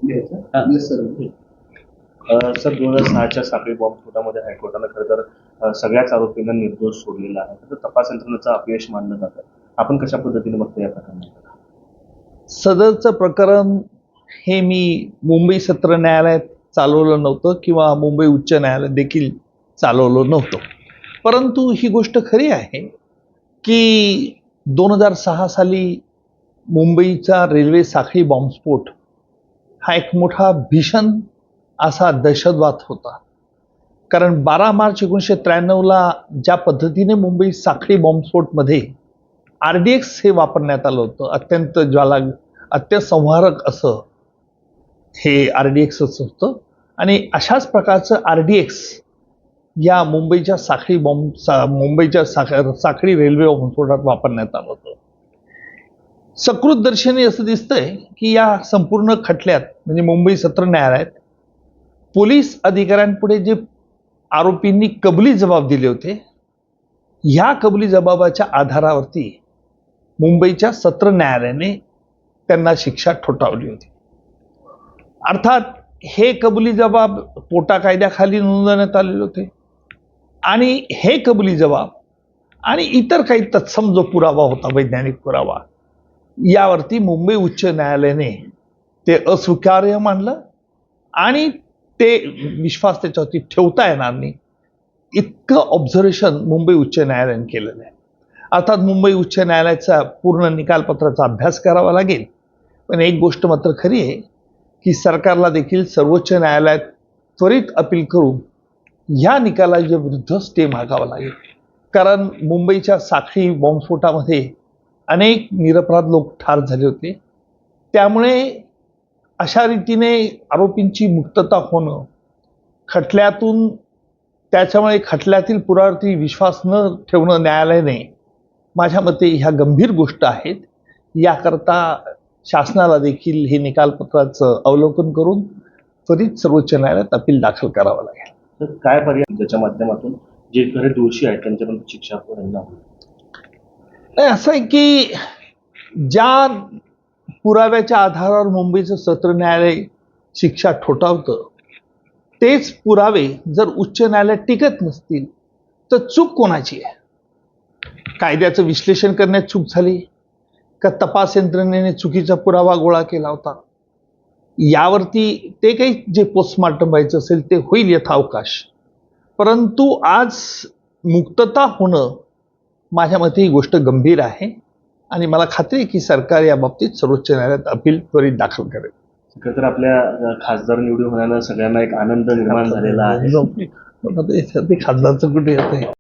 Sir 2006च्या साखळी बॉम्बस्फोटामध्ये हायकोर्टानं खरं तर सगळ्याच आरोपींना निर्दोष सोडलेला आहे. तर तपास यंत्रणेचं अपयश मानलं जातं. आपण कशा पद्धतीने बघतो या प्रकरणाला? सदरचं प्रकरण हे मी मुंबई सत्र न्यायालयात चालवलं नव्हतं किंवा मुंबई उच्च न्यायालयात देखील चालवलं नव्हतं. परंतु ही गोष्ट खरी आहे की 2006 साली मुंबईचा रेल्वे साखळी बॉम्बस्फोट हा एक मोठा भीषण असा दहशतवाद होता. कारण 12 मार्च 1993ला ज्या पद्धतीने मुंबई साखळी बॉम्बस्फोटमध्ये RDX हे वापरण्यात आलं होतं, अत्यंत संहारक असं हे RDX होतं. आणि अशाच प्रकारचं RDX या मुंबईच्या साखळी रेल्वे बॉम्बस्फोटात वापरण्यात आलं होतं. सकृतदर्शनी असं दिसतंय की या संपूर्ण खटल्यात म्हणजे मुंबई सत्र न्यायालयात पोलीस अधिकाऱ्यांपुढे जे आरोपींनी कबुली जबाब दिले होते, ह्या कबुली जबाबाच्या आधारावरती मुंबईच्या सत्र न्यायालयाने त्यांना शिक्षा ठोठावली होती. अर्थात हे कबुली जबाब पोटा कायद्याखाली नोंदवण्यात आलेले होते आणि हे कबुली जबाब आणि इतर काही तत्सम जो पुरावा होता, वैज्ञानिक पुरावा, यावरती मुंबई उच्च न्यायालयाने ते अस्वीकार्य मानलं आणि ते विश्वास त्याच्यावरती ठेवता येणार नाही इतकं ऑब्झर्वेशन मुंबई उच्च न्यायालयाने केलेलं आहे. अर्थात मुंबई उच्च न्यायालयाचा पूर्ण निकालपत्राचा अभ्यास करावा लागेल. पण एक गोष्ट मात्र खरी आहे की सरकारला देखील सर्वोच्च न्यायालयात त्वरित अपील करून ह्या निकालाच्या विरुद्ध स्टे मागावा लागेल. कारण मुंबईच्या साखळी बॉम्बस्फोटामध्ये अनेक निरपराध लोक ठार झाले होते. त्यामुळे अशा रीतीने आरोपींची मुक्तता होणं, त्याच्यामुळे खटल्यातील पुराव्यावरती विश्वास न ठेवणं न्यायालयाने, माझ्या मते ह्या गंभीर गोष्ट आहेत. याकरता शासनाला देखील हे निकालपत्राचं अवलोकन करून त्वरित सर्वोच्च न्यायालयात अपील दाखल करावं लागेल. तर काय पर्याय त्याच्या माध्यमातून जे खरे दोषी आहेत त्यांच्यापर्यंत शिक्षा होईल? असं आहे की ज्या पुराव्याच्या आधारावर मुंबईचं सत्र न्यायालय शिक्षा ठोठावतं, तेच पुरावे जर उच्च न्यायालयात टिकत नसतील तर चूक कोणाची आहे? कायद्याचं विश्लेषण करण्यात चूक झाली का तपास यंत्रणेने चुकीचा पुरावा गोळा केला होता? यावरती ते काही जे पोस्टमॉर्टम व्हायचं असेल ते होईल यथावकाश. परंतु आज मुक्तता होणं, माझ्या मते ही गोष्ट गंभीर आहे आणि मला खात्री आहे की सरकार या बाबतीत सर्वोच्च न्यायालयात अपील त्वरित दाखल करेल. तर आपल्या खासदार निवडून होण्याला सगळ्यांना एक आनंद निर्माण झालेला आहे. ते खासदारचं कुठे येत आहे?